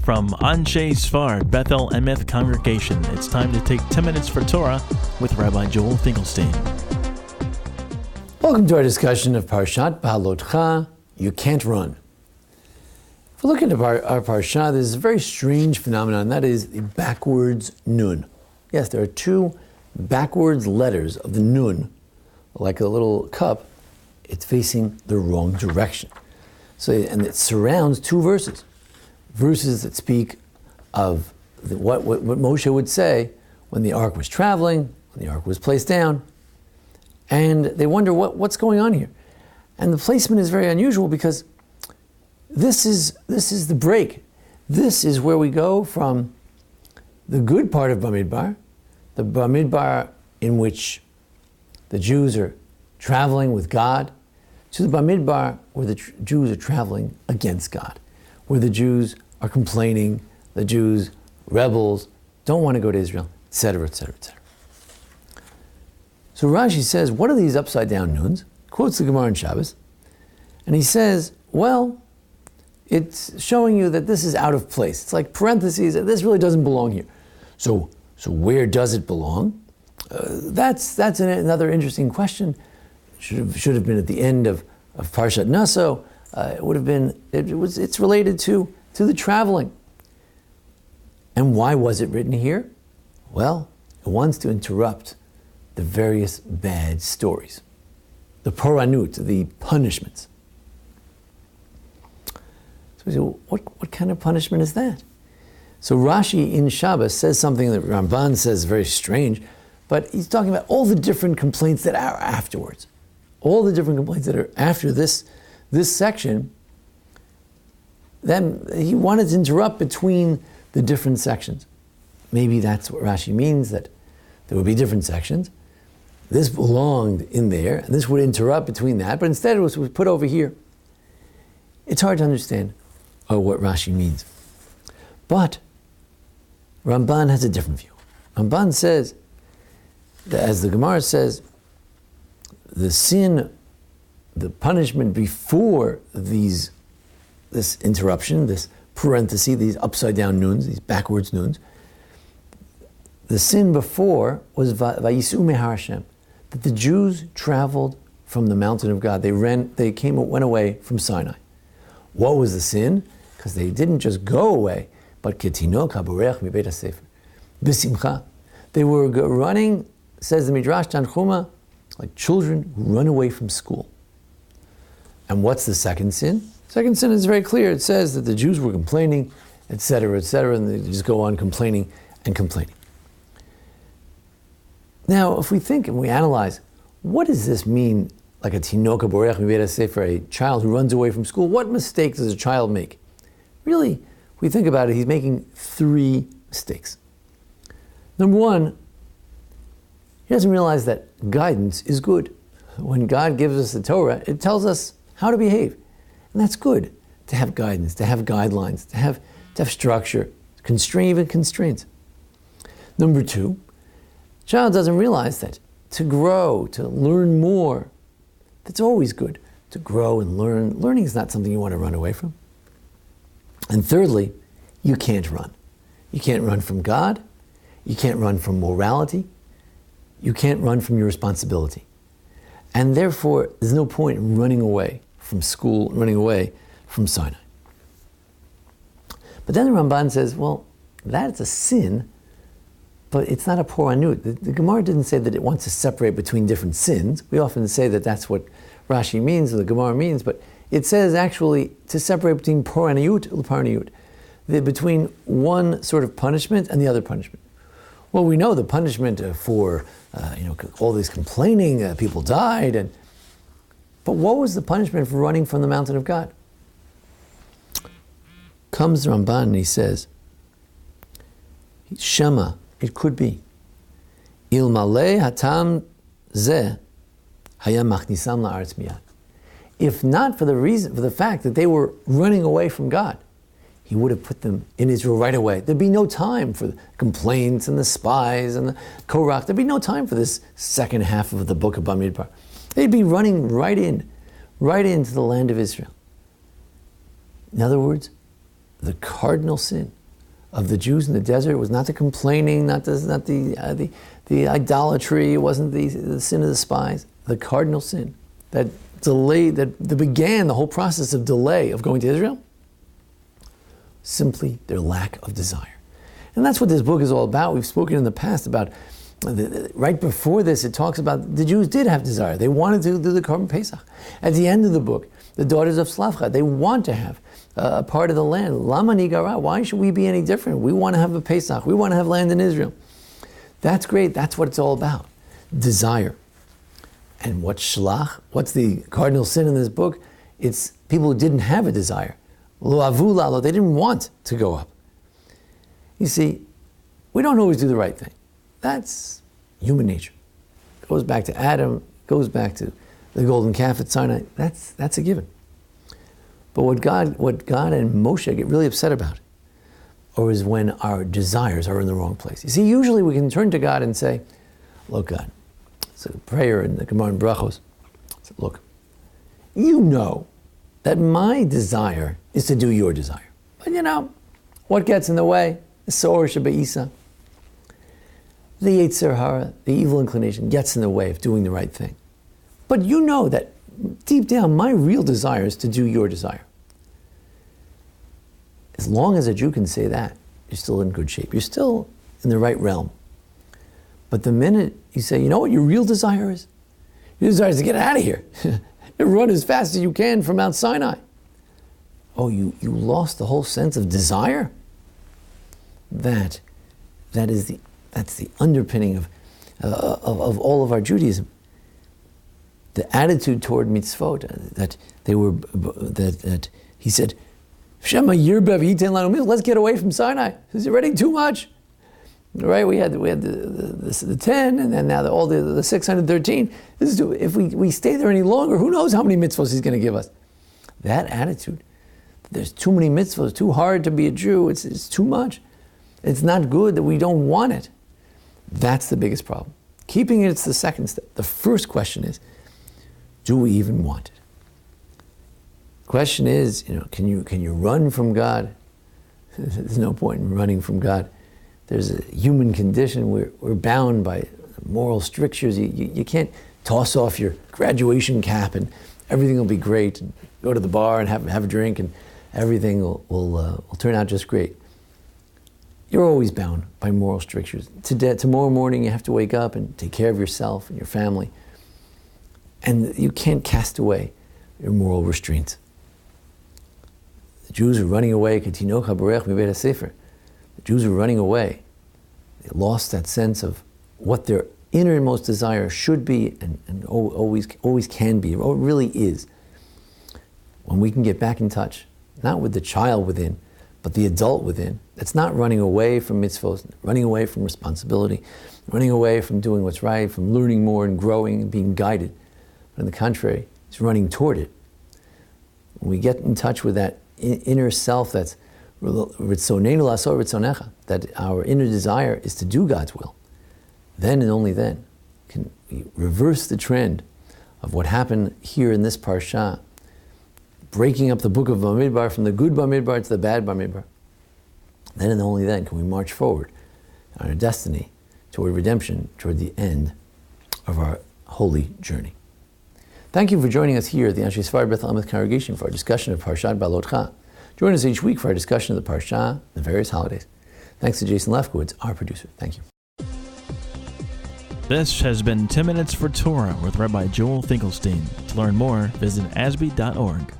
From Anshe Sfard Bethel Emeth Congregation, it's time to take 10 minutes for Torah with Rabbi Joel Finkelstein. Welcome to our discussion of Parshat Ba'alotcha, You Can't Run. If we look into our Parsha, there's a very strange phenomenon, and that is the backwards nun. Yes, there are two backwards letters of the nun, like a little cup. It's facing the wrong direction. And it surrounds two verses that speak of what Moshe would say when the ark was traveling, when the ark was placed down, and they wonder what's going on here. And the placement is very unusual because this is the break. This is where we go from the good part of Bamidbar, the Bamidbar in which the Jews are traveling with God, to the Bamidbar where the Jews are traveling against God, where the Jews are complaining, the Jews, rebels, don't want to go to Israel, etc., etc., etc. So Rashi says, what are these upside down nuns? Quotes the Gemara in Shabbos, and he says, well, it's showing you that this is out of place. It's like parentheses, this really doesn't belong here. So where does it belong? That's another interesting question. Should have been at the end of Parshat Naso. It would have been. It's related to the traveling. And why was it written here? Well, it wants to interrupt the various bad stories, the poranut, the punishments. So we say, well, what kind of punishment is that? So Rashi in Shabbos says something that Ramban says very strange, but he's talking about all the different complaints that are afterwards. All the different complaints that are after this section, then he wanted to interrupt between the different sections. Maybe that's what Rashi means, that there would be different sections. This belonged in there, and this would interrupt between that, but instead it was put over here. It's hard to understand what Rashi means. But Ramban has a different view. Ramban says, that as the Gemara says, the sin, the punishment before this interruption, this parenthesis, these upside down nuns, these backwards nuns, the sin before was Vayisu Mehar Hashem, that the Jews traveled from the mountain of God. They went away from Sinai. What was the sin? Because they didn't just go away, but Ketinok haborech mibeit hasefer, b'simcha. They were running, says the Midrash Tanchuma, like children who run away from school. And what's the second sin? Second sin is very clear. It says that the Jews were complaining, etc., and they just go on complaining and complaining. Now, if we think and we analyze, what does this mean, like a tinok haborech mibeit hasefer, a child who runs away from school? What mistake does a child make? Really, if we think about it, he's making three mistakes. Number one, he doesn't realize that guidance is good. When God gives us the Torah, it tells us how to behave. And that's good, to have guidance, to have guidelines, to have structure, even constraints. Number two, child doesn't realize that to grow, to learn more, that's always good. To grow and learn. Learning is not something you want to run away from. And thirdly, you can't run. You can't run from God. You can't run from morality. You can't run from your responsibility. And therefore, there's no point in running away from school, running away from Sinai. But then the Ramban says, well, that's a sin, but it's not a poranut. The Gemara didn't say that it wants to separate between different sins. We often say that that's what Rashi means, or the Gemara means, but it says actually to separate between poranut and paranut, between one sort of punishment and the other punishment. Well, we know the punishment for all this complaining, people died, but what was the punishment for running from the mountain of God? Comes the Ramban and he says, Shema, it could be, Ilmale hatam zeh hayam machnisam la'aretz miyad. If not for the fact that they were running away from God, he would have put them in Israel right away. There'd be no time for the complaints and the spies and the Korach. There'd be no time for this second half of the book of Bamidbar. They'd be running right into the land of Israel. In other words, the cardinal sin, of the Jews in the desert was not the complaining, not the idolatry. It wasn't the sin of the spies. The cardinal sin that delayed, that began the whole process of delay of going to Israel. Simply their lack of desire, and that's what this book is all about. We've spoken in the past about. Right before this, it talks about the Jews did have desire. They wanted to do the Korban Pesach. At the end of the book, the daughters of Slavcha, they want to have a part of the land. Lama nigara, why should we be any different? We want to have a Pesach. We want to have land in Israel. That's great. That's what it's all about. Desire. And what's shlach? What's the cardinal sin in this book? It's people who didn't have a desire. Lo avu lalo, they didn't want to go up. You see, we don't always do the right thing. That's human nature. It goes back to Adam, goes back to the golden calf at Sinai. That's a given. But what God and Moshe get really upset about is when our desires are in the wrong place. You see, usually we can turn to God and say, look, God, it's a prayer in the Gemara and Brachos. Look, you know that my desire is to do your desire. But you know, what gets in the way? The Sor Shebe'isa. The Yetzer Hara, the evil inclination, gets in the way of doing the right thing. But you know that deep down, my real desire is to do your desire. As long as a Jew can say that, you're still in good shape. You're still in the right realm. But the minute you say, you know what your real desire is? Your desire is to get out of here. And run as fast as you can from Mount Sinai. Oh, you lost the whole sense of desire? That's the underpinning of all of our Judaism. The attitude toward mitzvot, that he said, Shema yirbev yitin lanu, let's get away from Sinai. Is it already too much? Right? We had the 10, and then now all the 613. If we stay there any longer, who knows how many mitzvos he's going to give us? That attitude, there's too many mitzvos, too hard to be a Jew, it's too much. It's not good that we don't want it. That's the biggest problem. Keeping it's the second step. The first question is, do we even want it? The question is, can you run from God? There's no point in running from God. There's a human condition. We're bound by moral strictures. You can't toss off your graduation cap and everything will be great, and go to the bar and have a drink and everything will turn out just great. You're always bound by moral strictures. Tomorrow morning you have to wake up and take care of yourself and your family. And you can't cast away your moral restraints. The Jews are running away. The Jews are running away. They lost that sense of what their innermost desire should be and always can be, or really is. When we can get back in touch, not with the child within, but the adult within, that's not running away from mitzvot, running away from responsibility, running away from doing what's right, from learning more and growing and being guided. But on the contrary, it's running toward it. When we get in touch with that inner self that our inner desire is to do God's will, then and only then can we reverse the trend of what happened here in this parsha, breaking up the book of Bamidbar from the good Bamidbar to the bad Bamidbar. Then and only then can we march forward on our destiny toward redemption, toward the end of our holy journey. Thank you for joining us here at the Anshe Sfar Beth Elameth congregation for our discussion of Parshat Balotcha. Join us each week for our discussion of the Parsha, the various holidays. Thanks to Jason Lefkowitz, our producer. Thank you. This has been 10 Minutes for Torah with Rabbi Joel Finkelstein. To learn more, visit ASBEE.org.